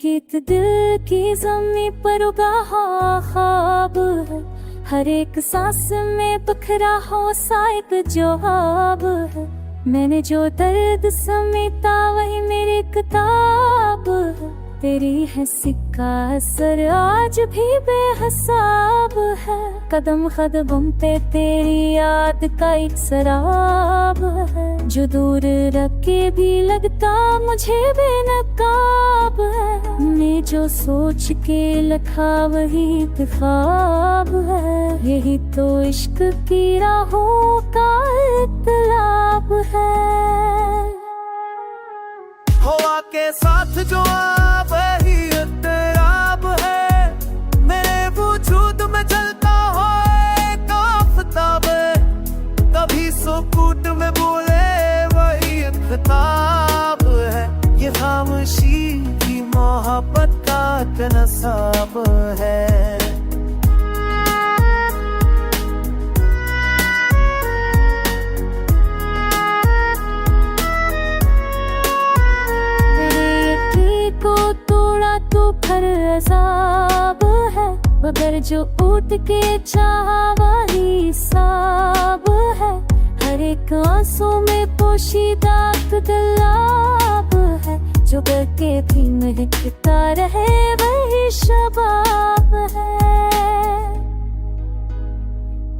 गीत दिल की ज़मीं पर उगा हो ख्वाब है, हर एक सांस में बिखरा हो सा एक जवाब है। मैंने जो दर्द समेटा वही मेरी किताब है, तेरी है सिक्का असर आज भी बेहिसाब है। कदम कदम पे तेरी याद का एक सराब है, जो दूर रख के भी लगता मुझे बेनकाब है। मैं जो सोच के लिखा वही ख्वाब है, यही तो इश्क की राहों का इत्तलाब है। हवा के साथ जो आप ही इत्तराब है, मेरे वजूद में चलता हो एक आफताब है। कभी सुकूत में बोले वही एक खिताब है, ये खामोशी की मोहब्बत का तनसाब है। हर अज़ाब है, मगर जो उठ के चाह वही साब है। हर एक आंसू में पोशीदा गुलाब है, जो करके भी महकता रहे वही शबाब है।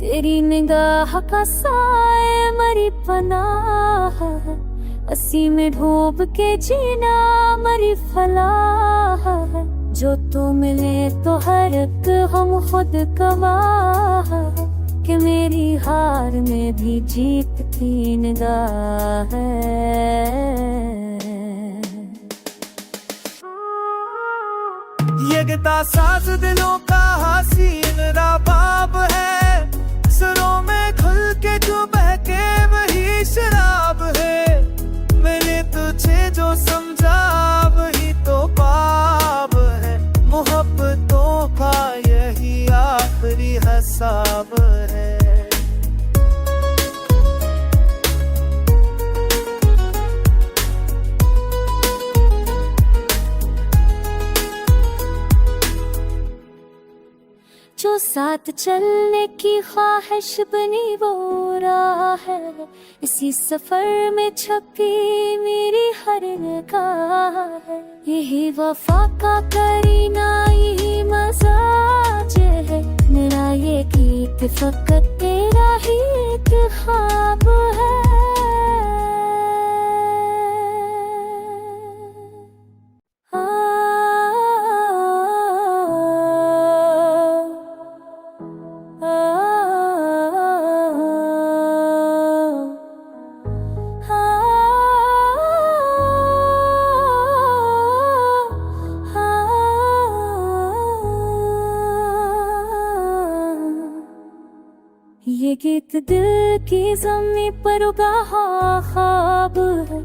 तेरी निगाह का साए मरी पनाह है, असी में डूब के जीना मरी फलाह है। जो तू मिले तो हर एक हम खुद गवाह है, कि मेरी हार में भी जीत की निगाह है। ये गिता साज दिलों का हसीन रबाब है, सुरों में खुल के जो बहके वही शराब है। मैंने तुझे जो समझा वही तो पाप है, मोहब्बतों का यही आखिरी हिसाब है। जो साथ चलने की ख्वाहिश बनी वो राह है, इसी सफर में छपी मेरी हर निगाह है। यही वफा का करीना यही मजाज है, मेरा ये गीत फकत तेरा ही एक ख्वाब है। ये गीत दिल की ज़मीं पर उगा हो ख्वाब है,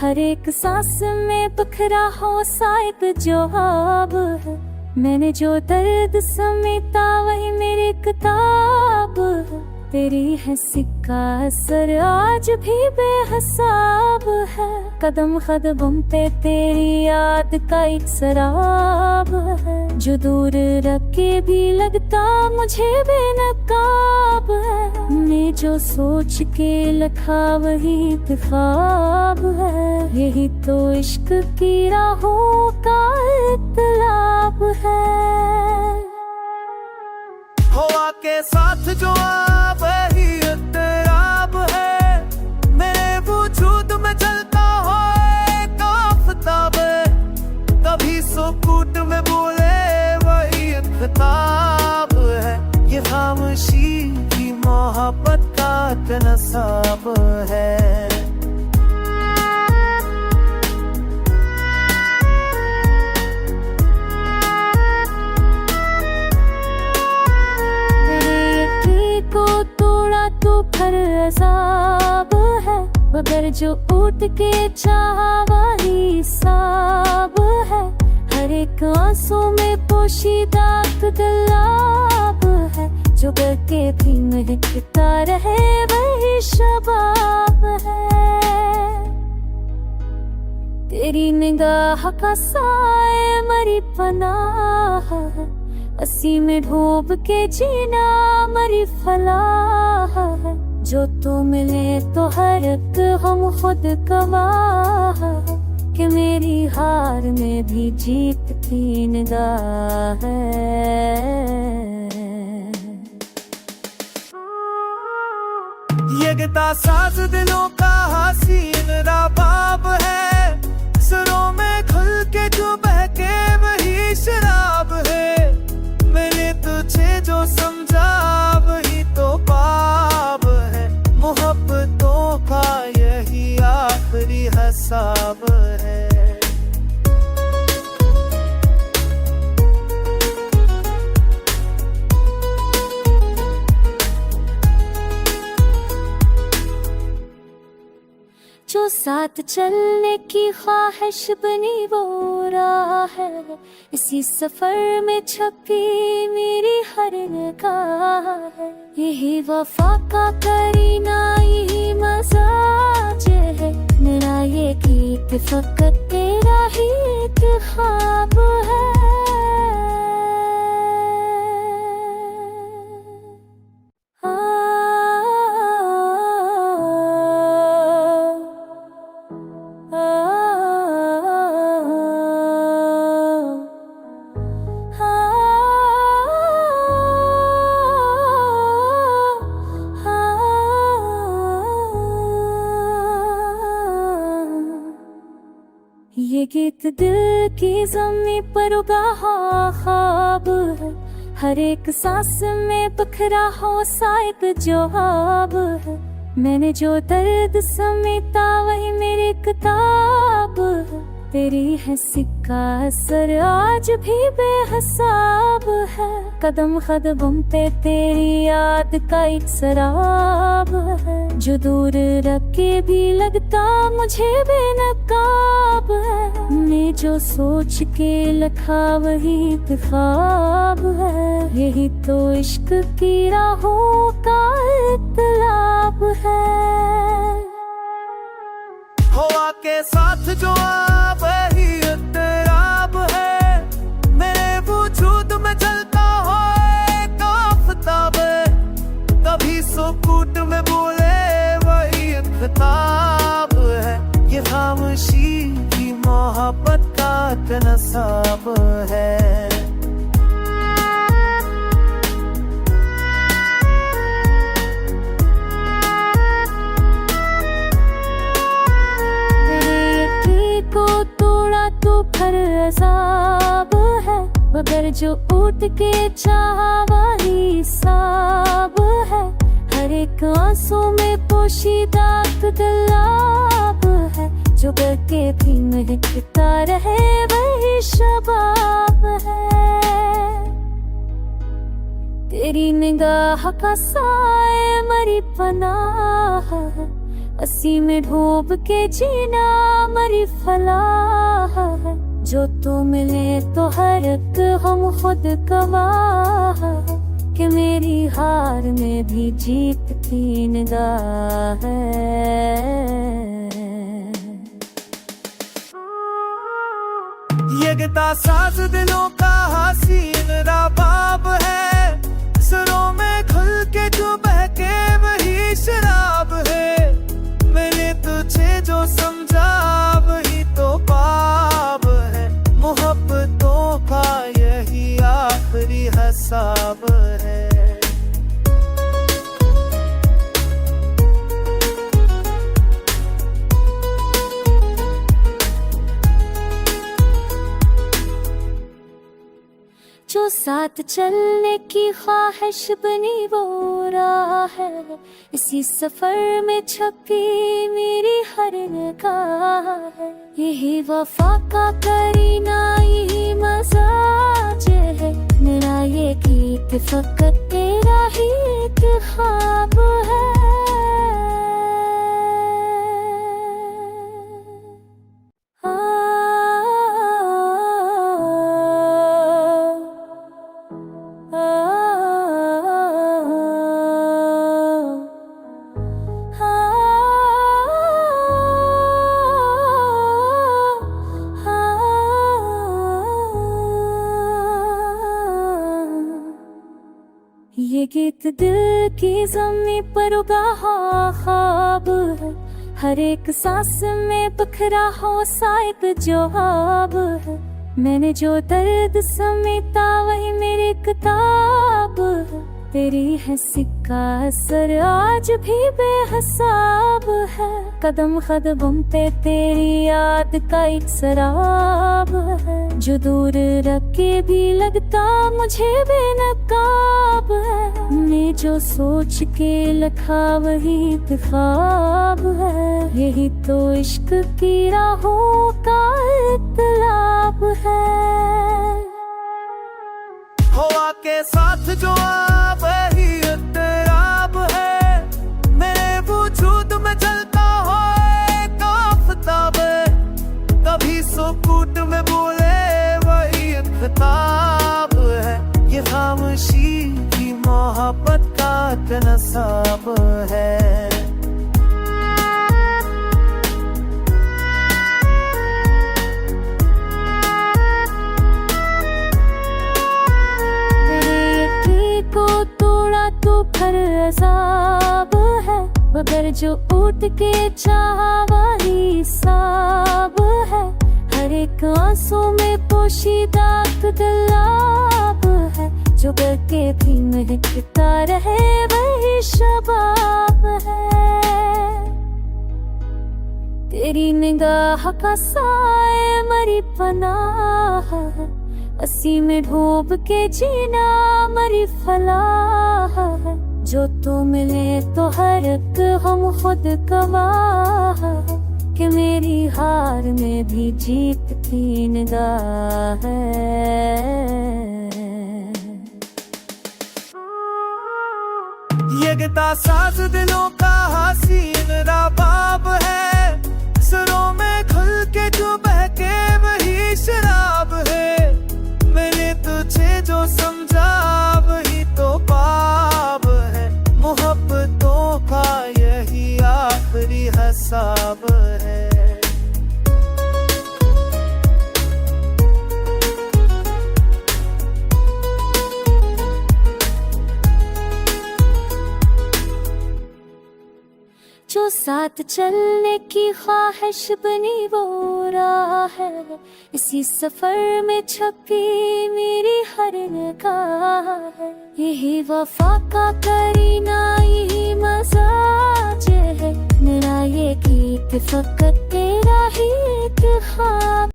हर एक सांस में बिखरा हो सा एक जवाब है। मैंने जो दर्द समेटा वही मेरी किताब है, तेरी है सिक्का असर आज भी बेहिसाब है। कदम कदम पे तेरी याद का एक सराब है, जो दूर रख के भी लगता मुझे बेनकाब है। मैं जो सोच के लिखा वही ख्वाब है, यही तो इश्क की राहों का इत्तलाब है। हवा के साथ जो आप ही इत्तराब है, मेरे वजूद में चलता हो एक आफताब है। कभी सुकूत में बोले वही एक खिताब है, ये खामोशी की मोहब्बत का तनसाब है। हर अज़ाब है, मगर जो उठ के चाह वही साब है। हर एक आंसू में पोशीदा गुलाब है, जो करके भी महकता रहे वही शबाब है। तेरी निगाह का साए मरी पनाह है, असी में डूब के जीना मरी फलाह है। जो तू मिले तो हर एक हम खुद गवाह है, कि मेरी हार में भी जीत की निगाह है। ये गिता साज दिलों का हसीन रबाब है, सुरों में खुल के जो बहके वही शराब है। मैंने तुझे जो समझा वही तो पाप है, मोहब्बतों का यही आखिरी हिसाब है। जो साथ चलने की ख्वाहिश बनी वो राह है, इसी सफर में छपी मेरी हर निगाह है। यही वफा का करीना यही मजाज है, मेरा ये गीत फकत तेरा ही एक ख्वाब है। ये गीत दिल की ज़मीं पर उगा हो ख्वाब है, हर एक सांस में बिखरा हो सा एक जवाब है। मैंने जो दर्द समेटा वही मेरी किताब है, तेरी हंसी का असर आज भी बेहिसाब है। कदम कदम पे तेरी याद का एक सराब है, जो दूर रख के भी लगता मुझे बेनकाब है। मैं जो सोच के लिखा वही ख्वाब है, यही तो इश्क की राहों का इत्तलाब है। हवा के साथ जो आप ही इत्तराब है, मेरे वजूद में चलता हो एक आफताब है। कभी सुकूत में बोले वही एक खिताब है, ये खामोशी की मोहब्बत का नसाब है। हर अज़ाब है, मगर जो उठ के चाहा वही साब है। हर एक आंसू में पोशीदा गुलाब है, जो करके भी महकता रहे वही शबाब है। तेरी निगाह का साए मरी पनाह है, असी में डूब के जीना मरी फलाह है। जो तू मिले तो हर एक हम खुद गवाह है, कि मेरी हार में भी जीत की निगाह है। ये गिता साज दिलों का हसीन रबाब है, सुरों में खुल के जो बहके वही शराब है। मैंने तुझे जो समझा वही तो पाप है, मोहब्बतों का यही आखिरी हिसाब है। जो साथ चलने की ख्वाहिश बनी वो राह है, इसी सफर में छपी मेरी हर निगाह है। यही वफा का करीना यही मजाज है, मेरा ये गीत फकत तेरा ही एक ख्वाब है। ज़मीं पर उगा हो ख्वाब है, हर एक सांस में बिखरा हो सा एक जवाब है। मैंने जो दर्द समेटा वही मेरी किताब है, तेरी है सिक्का असर आज भी बेहिसाब है। कदम कदम पे तेरी याद का एक सराब है, जो दूर रख के भी लगता मुझे बेनकाब है। मैं जो सोच के लिखा वही ख्वाब है, यही तो इश्क की राहों का इत्तलाब है। हवा के साथ जो आप ही इत्तराब है, मेरे वजूद में चलता हो एक आफताब है। कभी सुकूत में बोले वही एक खिताब है, ये खामोशी की मोहब्बत का तनसाब है। अज़ाब है, मगर जो उठ के चाहा वही साब है। हर एक आंसू में पोशीदा गुलाब है, जो करके भी महकता रहे वही शबाब है। तेरी निगाह का साए मरी पनाह है, असी में डूब के जीना मरी फलाह है। जो तू मिले तो हर एक हम खुद गवाह है, कि मेरी हार में भी जीत की निगाह है। ये गिता साज दिलों का हसीन रबाब है, सुरों में खुल के जो बहके वही शराब है। मैंने तुझे जो समझा वही तो पाप है, मोहब्बतों का यही आखिरी हिसाब है। जो साथ चलने की ख्वाहिश बनी वो राह है, इसी सफर में छपी मेरी हर निगाह है। यही वफा का करीना यही मजाज है, मेरा ये गीत फकत तेरा ही एक ख्वाब